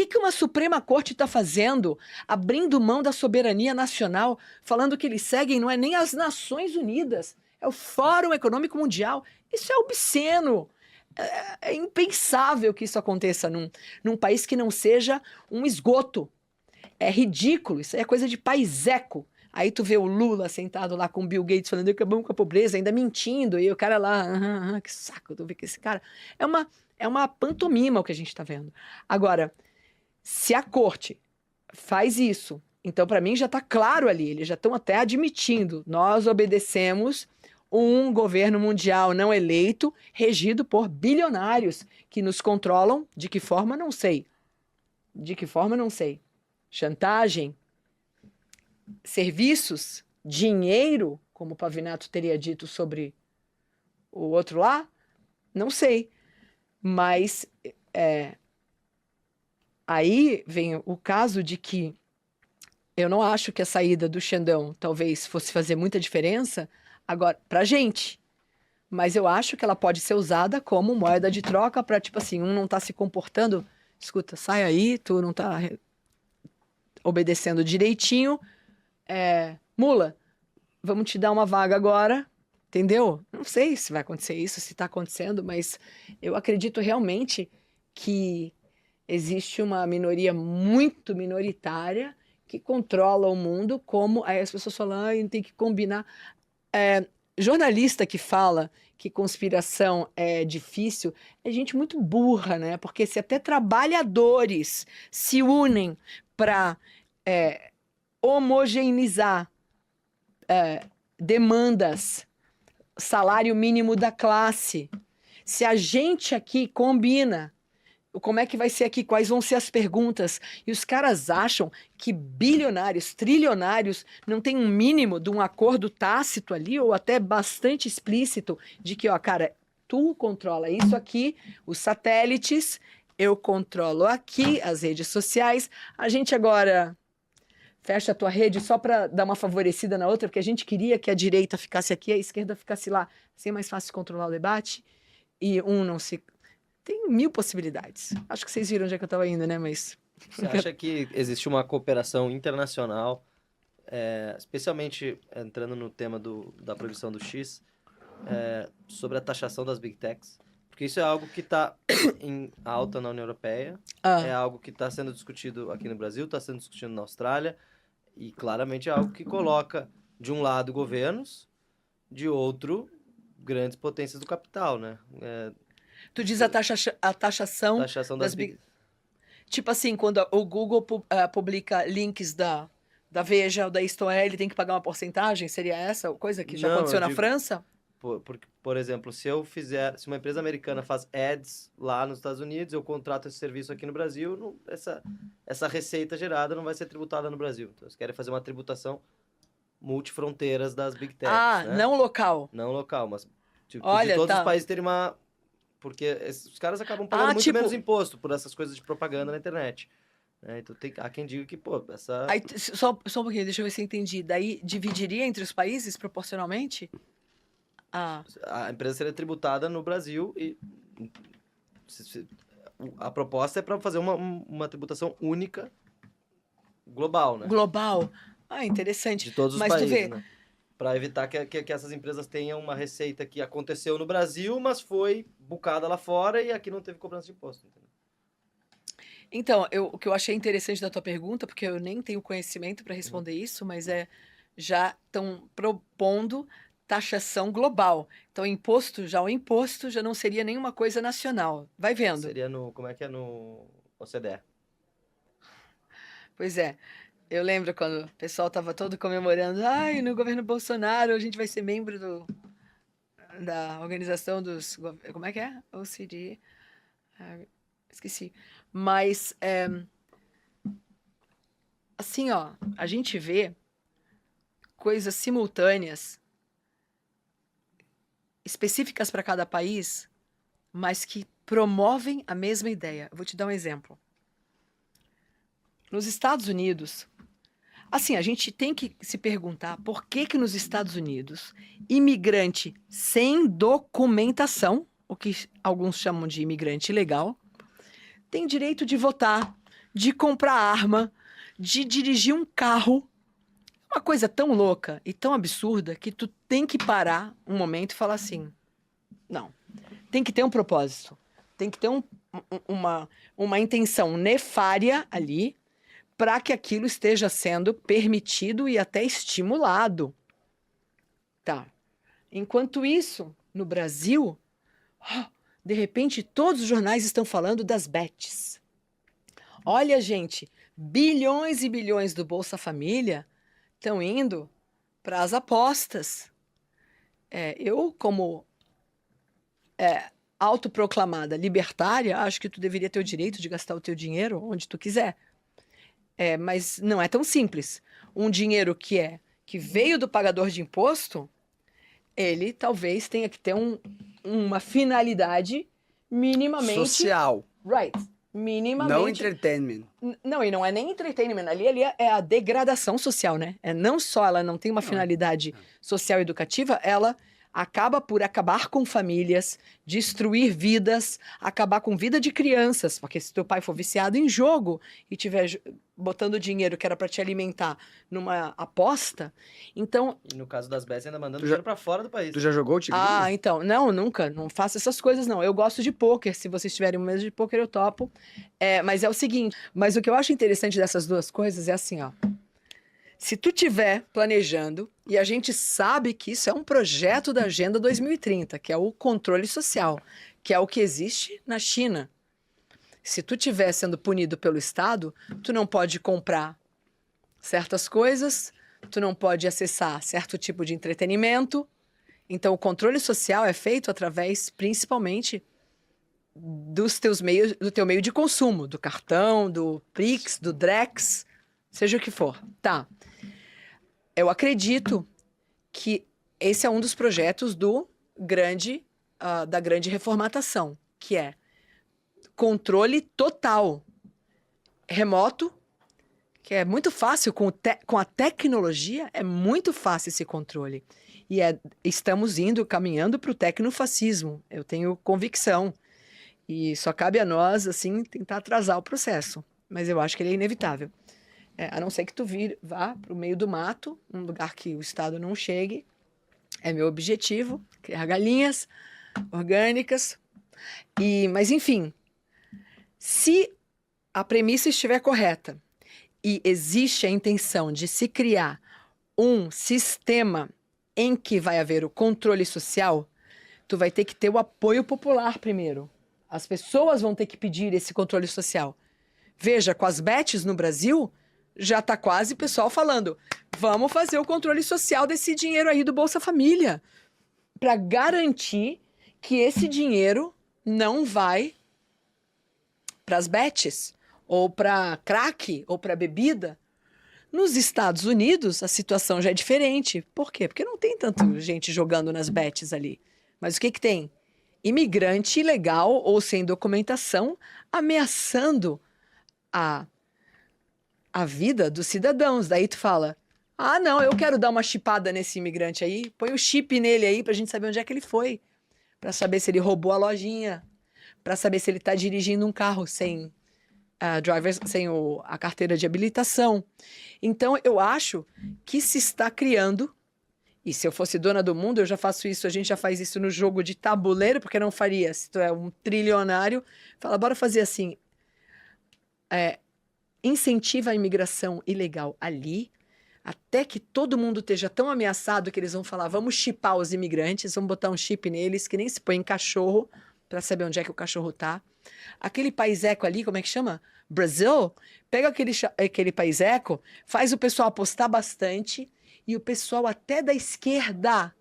que uma Suprema Corte está fazendo, abrindo mão da soberania nacional, falando que eles seguem não é nem as Nações Unidas, é o Fórum Econômico Mundial. Isso é obsceno. É impensável que isso aconteça num país que não seja um esgoto. É ridículo, isso aí é coisa de paiseco. Aí tu vê o Lula sentado lá com o Bill Gates falando que acabamos com a pobreza, ainda mentindo, e o cara lá, que saco, tu vê que esse cara... É uma pantomima o que a gente está vendo. Agora, se a corte faz isso, então para mim já está claro ali, eles já estão até admitindo, nós obedecemos um governo mundial não eleito, regido por bilionários que nos controlam, de que forma, não sei. De que forma, não sei. Chantagem, serviços, dinheiro, como o Pavinato teria dito sobre o outro lá, não sei. Mas aí vem o caso de que eu não acho que a saída do Xandão talvez fosse fazer muita diferença agora pra gente. Mas eu acho que ela pode ser usada como moeda de troca para, tipo assim, um não tá se comportando, escuta, sai aí, tu não tá obedecendo direitinho, mula, vamos te dar uma vaga agora, entendeu? Não sei se vai acontecer isso, se está acontecendo, mas eu acredito realmente que existe uma minoria muito minoritária que controla o mundo, como aí as pessoas falam, tem que combinar. Jornalista que fala que conspiração é difícil é gente muito burra, né? Porque se até trabalhadores se unem para homogeneizar demandas, salário mínimo da classe. Se a gente aqui combina, como é que vai ser aqui, quais vão ser as perguntas, e os caras acham que bilionários, trilionários, não tem um mínimo de um acordo tácito ali, ou até bastante explícito, de que, ó, cara, tu controla isso aqui, os satélites, eu controlo aqui as redes sociais, a gente agora fecha a tua rede só para dar uma favorecida na outra, porque a gente queria que a direita ficasse aqui, a esquerda ficasse lá. Assim é mais fácil controlar o debate e um não se... Tem mil possibilidades. Acho que vocês viram onde é que eu estava indo, né? Mas... Você acha que existe uma cooperação internacional, especialmente entrando no tema da proibição do X, sobre a taxação das Big Techs? Porque isso é algo que está em alta na União Europeia, é algo que está sendo discutido aqui no Brasil, está sendo discutido na Austrália, e claramente é algo que coloca, de um lado, governos, de outro, grandes potências do capital, né? Tu diz a taxação Das Big... Tipo assim, quando o Google publica links da Veja ou da Isto É, ele tem que pagar uma porcentagem? Seria essa coisa que já aconteceu na França? Por exemplo, se uma empresa americana faz ads lá nos Estados Unidos, eu contrato esse serviço aqui no Brasil, essa receita gerada não vai ser tributada no Brasil. Então, eles querem fazer uma tributação multifronteiras das Big Techs, né? Não local. Não local, mas de Olha, todos os países terem uma... Porque os caras acabam pagando muito menos imposto por essas coisas de propaganda na internet. Então há quem diga que, pô, essa... Aí, só um pouquinho, deixa eu ver se eu entendi. Daí dividiria entre os países proporcionalmente? A empresa seria tributada no Brasil e a proposta é para fazer uma tributação única global, né? Global. Interessante. De todos os mas países, tu vê, né? Para evitar que essas empresas tenham uma receita que aconteceu no Brasil, mas foi bucada lá fora e aqui não teve cobrança de imposto, entendeu? Então, o que eu achei interessante da tua pergunta, porque eu nem tenho conhecimento para responder isso, mas já estão propondo taxação global. Então, o imposto já não seria nenhuma coisa nacional. Vai vendo. Seria no OCDE. Pois é. Eu lembro quando o pessoal estava todo comemorando, no governo Bolsonaro a gente vai ser membro da organização dos... Como é que é? OCDE. Esqueci. Mas, assim, ó, a gente vê coisas simultâneas, específicas para cada país, mas que promovem a mesma ideia. Eu vou te dar um exemplo. Nos Estados Unidos, assim, a gente tem que se perguntar por que nos Estados Unidos, imigrante sem documentação, o que alguns chamam de imigrante ilegal, tem direito de votar, de comprar arma, de dirigir um carro. Uma coisa tão louca e tão absurda que tu tem que parar um momento e falar assim, não, tem que ter um propósito, tem que ter uma intenção nefária ali para que aquilo esteja sendo permitido e até estimulado. Tá. Enquanto isso, no Brasil, de repente todos os jornais estão falando das bets. Olha, gente, bilhões e bilhões do Bolsa Família estão indo para as apostas. Eu, como autoproclamada libertária, acho que tu deveria ter o direito de gastar o teu dinheiro onde tu quiser. Mas não é tão simples. Um dinheiro que veio do pagador de imposto, ele talvez tenha que ter uma finalidade minimamente... Social. Right. Minimamente... Não entertainment. Não, e não é nem entertainment. Ali é a degradação social, né? Não só ela não tem uma finalidade social educativa, ela acaba por acabar com famílias, destruir vidas, acabar com vida de crianças, porque se teu pai for viciado em jogo e tiver botando dinheiro que era para te alimentar numa aposta, então... E no caso das bets, ainda mandando dinheiro pra fora do país. Tu já jogou o Tigrinho? Então, não, nunca, não faço essas coisas não. Eu gosto de pôquer, se vocês tiverem um mesa de pôquer eu topo. Mas é o seguinte, mas o que eu acho interessante dessas duas coisas é assim, ó. Se tu tiver planejando, e a gente sabe que isso é um projeto da Agenda 2030, que é o controle social, que é o que existe na China. Se tu estiver sendo punido pelo Estado, tu não pode comprar certas coisas, tu não pode acessar certo tipo de entretenimento. Então, o controle social é feito através, principalmente, do teu meio de consumo, do cartão, do Prix, do Drex, seja o que for. Tá. Eu acredito que esse é um dos projetos da grande reformatação, que é controle total, remoto, que é muito fácil, com a tecnologia, é muito fácil esse controle. E estamos caminhando para o tecnofascismo, eu tenho convicção. E só cabe a nós, assim, tentar atrasar o processo. Mas eu acho que ele é inevitável. A não ser que tu vá para o meio do mato, um lugar que o Estado não chegue. É meu objetivo, criar galinhas orgânicas. Mas, enfim, se a premissa estiver correta e existe a intenção de se criar um sistema em que vai haver o controle social, tu vai ter que ter o apoio popular primeiro. As pessoas vão ter que pedir esse controle social. Veja, com as bets no Brasil, já está quase o pessoal falando, vamos fazer o controle social desse dinheiro aí do Bolsa Família, para garantir que esse dinheiro não vai para as bets, ou para crack, ou para bebida. Nos Estados Unidos, a situação já é diferente. Por quê? Porque não tem tanta gente jogando nas bets ali. Mas o que tem? Imigrante ilegal ou sem documentação ameaçando a vida dos cidadãos. Daí tu fala, não, eu quero dar uma chipada nesse imigrante aí, põe o chip nele aí pra gente saber onde é que ele foi, pra saber se ele roubou a lojinha, pra saber se ele tá dirigindo um carro sem a carteira de habilitação. Então, eu acho que se está criando, e se eu fosse dona do mundo, eu já faço isso, a gente já faz isso no jogo de tabuleiro, porque não faria? Se tu é um trilionário, fala, bora fazer assim, incentiva a imigração ilegal ali, até que todo mundo esteja tão ameaçado que eles vão falar, vamos chipar os imigrantes, vamos botar um chip neles, que nem se põe em cachorro, para saber onde é que o cachorro tá. Aquele paiseco ali, como é que chama? Brasil? Pega aquele paiseco, faz o pessoal apostar bastante, e o pessoal até da esquerda